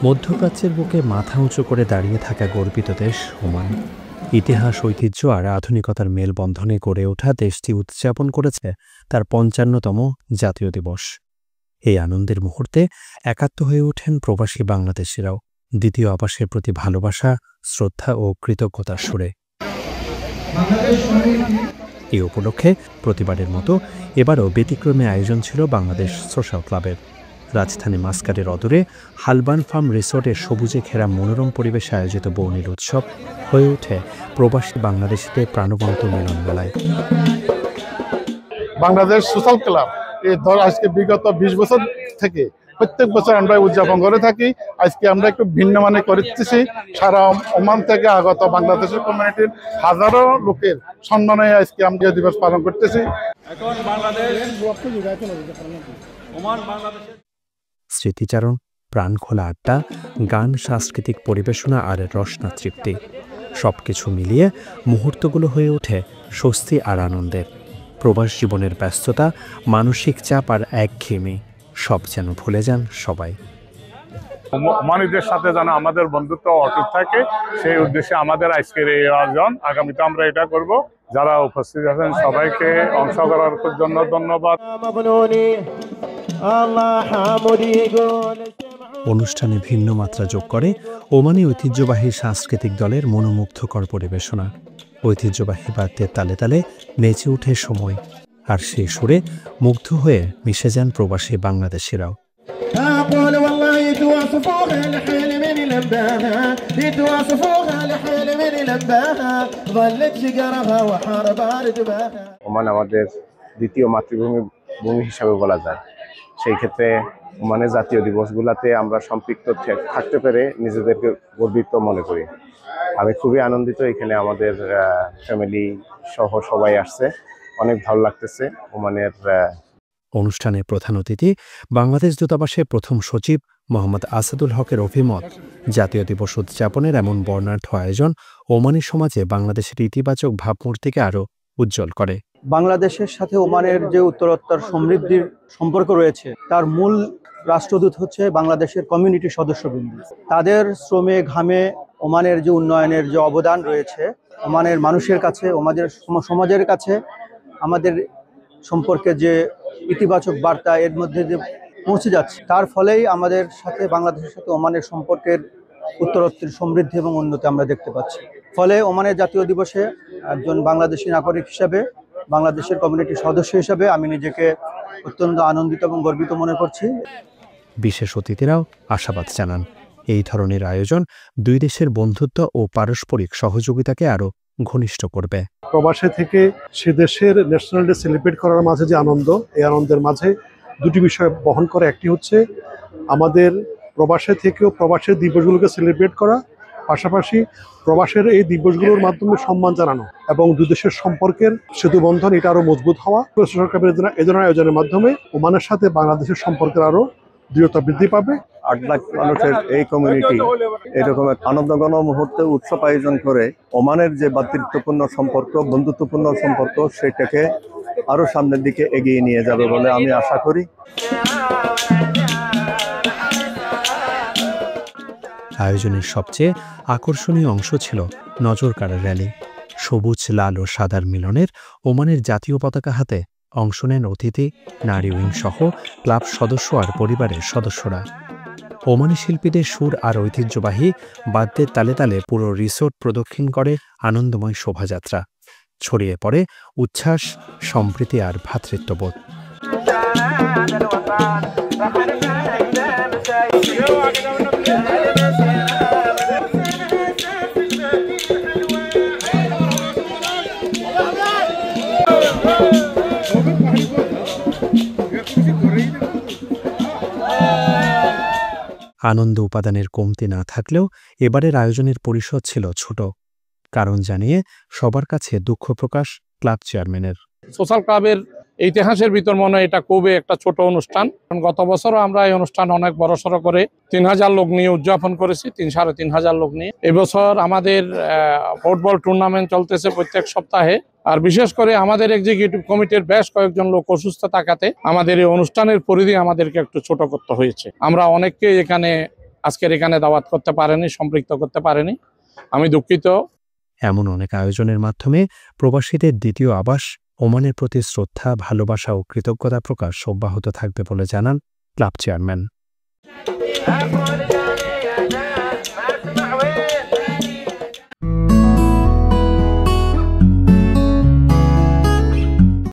মধ্যপ্রাচ্যের বুকে মাথা উঁচু করে দাঁড়িয়ে থাকা গর্বিত দেশ ওমান। ইতিহাস, ঐতিহ্য আর আধুনিকতার মেলবন্ধনে গড়ে ওঠা দেশটি উদযাপন করেছে তার ৫৫তম জাতীয় দিবস। এই আনন্দের মুহূর্তে একাত্ম হয়ে ওঠেন প্রবাসী বাংলাদেশিরাও, দ্বিতীয় আবাসের প্রতি ভালোবাসা, শ্রদ্ধা ও কৃতজ্ঞতার সুরে। এই উপলক্ষে প্রতিবারের মতো এবারও ব্যতিক্রমে আয়োজন ছিল বাংলাদেশ সোশ্যাল ক্লাবের। রাজধানী মাস্কাটের অদূরে হালবান ফার্ম রিসোর্টের সবুজে ঘেরা মনোরম পরিবেশে আয়োজিত বর্ণিল উৎসব হয়ে ওঠে প্রবাসী বাংলাদেশিদের প্রাণবন্ত মিলনমেলায়। বাংলাদেশ সোশ্যাল ক্লাব এই দল আজকে বিগত ২০ বছর থেকে প্রত্যেক বছর আমরা উদযাপন করে থাকি। আজকে আমরা একটু ভিন্ন মানে করতেছি। সারা ওমান থেকে আগত বাংলাদেশের কমিউনিটির হাজারো লোকের সম্মানে আজকে আমরা দিবস পালন করতেছি। স্মৃতিচারণ, প্রাণখোলা আড্ডা, গান, সাংস্কৃতিক পরিবেশনা আর রসনা তৃপ্তি, সবকিছু মিলিয়ে মুহূর্তগুলো হয়ে ওঠে স্বস্তি আর আনন্দের। প্রবাস জীবনের ব্যস্ততা, মানসিক চাপ আর একঘেয়েমি সব যেন ভুলে যান সবাই। ওমানিদের সাথে যেন আমাদের বন্ধুত্ব অটুট থাকে, সেই উদ্দেশ্যে আমাদের আজকের এই আয়োজন। আগামীতে আমরা এটা করব। যারা উপস্থিত আছেন সবাইকে অংশগ্রহণ করার জন্য ধন্যবাদ। অনুষ্ঠানে ভিন্ন মাত্রা যোগ করে ওমানি ঐতিহ্যবাহী সাংস্কৃতিক দলের মনোমুগ্ধকর পরিবেশনা। ঐতিহ্যবাহী বাদ্যের তালে তালে নেচে ওঠে সময়, আর সেই সুরে মুগ্ধ হয়ে মিশে যান প্রবাসী বাংলাদেশিরাও। ওমান আমাদের দ্বিতীয় মাতৃভূমি হিসাবে বলা যায়। সেই ক্ষেত্রে ওমানের জাতীয় দিবসগুলোতে আমরা সম্পৃক্ত থাকতে পেরে নিজেদেরকে গর্বিত মনে করি। আমি খুবই আনন্দিত, এখানে আমাদের ফ্যামিলি সহ সবাই আসছে, অনেক ভালো লাগতেছে। ওমানের অনুষ্ঠানে প্রধান অতিথি বাংলাদেশ দূতাবাসের প্রথম সচিব মোহাম্মদ আসাদুল হকের অভিমত, জাতীয় দিবস উদযাপনের এমন বর্ণাঢ্য আয়োজন ওমানি সমাজে বাংলাদেশের ইতিবাচক ভাবমূর্তিকে আরও উজ্জ্বল করে। বাংলাদেশের সাথে ওমানের যে উত্তরোত্তর সমৃদ্ধির সম্পর্ক রয়েছে, তার মূল রাষ্ট্রদূত হচ্ছে বাংলাদেশের কমিউনিটির সদস্যবৃন্দ। তাদের শ্রমে ঘামে ওমানের যে উন্নয়নের যে অবদান রয়েছে, ওমানের মানুষের কাছে, ওমানের সমাজের কাছে আমাদের সম্পর্কে যে ইতিবাচক বার্তা এর মধ্যে যে পৌঁছে যাচ্ছে, তার ফলেই আমাদের সাথে বাংলাদেশের সাথে ওমানের সম্পর্কের উত্তরোত্তর সমৃদ্ধি এবং উন্নতি আমরা দেখতে পাচ্ছি। ফলে ওমানের জাতীয় দিবসে একজন বাংলাদেশি নাগরিক হিসাবে, বাংলাদেশের কমিউনিটির সদস্য হিসাবে আমি নিজেকে অত্যন্ত আনন্দিত এবং গর্বিত মনে করছি। বিশেষ অতিথিরাও আশাবাদ জানান, এই ধরনের আয়োজন দুই দেশের বন্ধুত্ব ও পারস্পরিক সহযোগিতাকে আরও ঘনিষ্ঠ করবে। প্রবাসে থেকে সে দেশের ন্যাশনাল ডে সেলিব্রেট করার মাঝে যে আনন্দ, এই আনন্দের মাঝে দুটি বিষয় বহন করে। একটি হচ্ছে আমাদের প্রবাসে থেকেও প্রবাসের দিবসগুলোকে সেলিব্রেট করা, পাশাপাশি প্রবাসের এই দিবসগুলোর মাধ্যমে সম্মান জানানো এবং দুই দেশের সম্পর্কের সেতুবন্ধন এটা আরও মজবুত হওয়া। সরকারের এ ধরনের আয়োজনের মাধ্যমে ওমানের সাথে বাংলাদেশের সম্পর্কের আরও দৃঢ়তা বৃদ্ধি পাবে। ৮ লাখ মানুষের এই কমিউনিটি এরকম এক আনন্দঘন মুহূর্তে উৎসব আয়োজন করে ওমানের যে ভ্রাতৃত্বপূর্ণ সম্পর্ক, বন্ধুত্বপূর্ণ সম্পর্ক, সেটাকে আরো সামনের দিকে এগিয়ে নিয়ে যাবে বলে আমি আশা করি। আয়োজনের সবচেয়ে আকর্ষণীয় অংশ ছিল নজরকাড়া র্যালি। সবুজ, লাল ও সাদার মিলনের ওমানের জাতীয় পতাকা হাতে অংশ নেন অতিথি, নারী উইং সহ ক্লাব সদস্য আর পরিবারের সদস্যরা। ওমানি শিল্পীদের সুর আর ঐতিহ্যবাহী বাদ্যের তালে তালে পুরো রিসোর্ট প্রদক্ষিণ করে আনন্দময় শোভাযাত্রা। ছড়িয়ে পড়ে উচ্ছ্বাস, সম্প্রীতি আর ভ্রাতৃত্ববোধ। আনন্দ উপাদানের কমতি না থাকলেও এবারের আয়োজনের পরিসর ছিল ছোট, কারণ জানিয়ে সবার কাছে দুঃখ প্রকাশ ক্লাব চেয়ারম্যানের। সোশ্যাল ক্লাবের ইতিহাসের ভিতর মনে হয় এটা খুবই একটা ছোট অনুষ্ঠান। গত বছরও আমরা এই অনুষ্ঠান অনেক বড়সড় করে 3000 লোক নিয়ে উদযাপন করেছি, 3,500 লোক নিয়ে। এবছর আমাদের ফুটবল টুর্নামেন্ট চলতেছে প্রত্যেক সপ্তাহে। আর বিশেষ করে আমাদের এক্সিকিউটিভ কমিটির বেশ কয়েকজন লোক অসুস্থ থাকাতে আমাদের এই অনুষ্ঠানের পরিধি আমাদেরকে একটু ছোট করতে হয়েছে। আমরা অনেককে আজকের এখানে দাওয়াত করতে পারেনি, সম্পৃক্ত করতে পারেনি, আমি দুঃখিত। এমন অনেক আয়োজনের মাধ্যমে প্রবাসীদের দ্বিতীয় আবাস ওমানের প্রতি শ্রদ্ধা, ভালোবাসা ও কৃতজ্ঞতা প্রকাশ অব্যাহত থাকবে বলে জানান ক্লাব চেয়ারম্যান।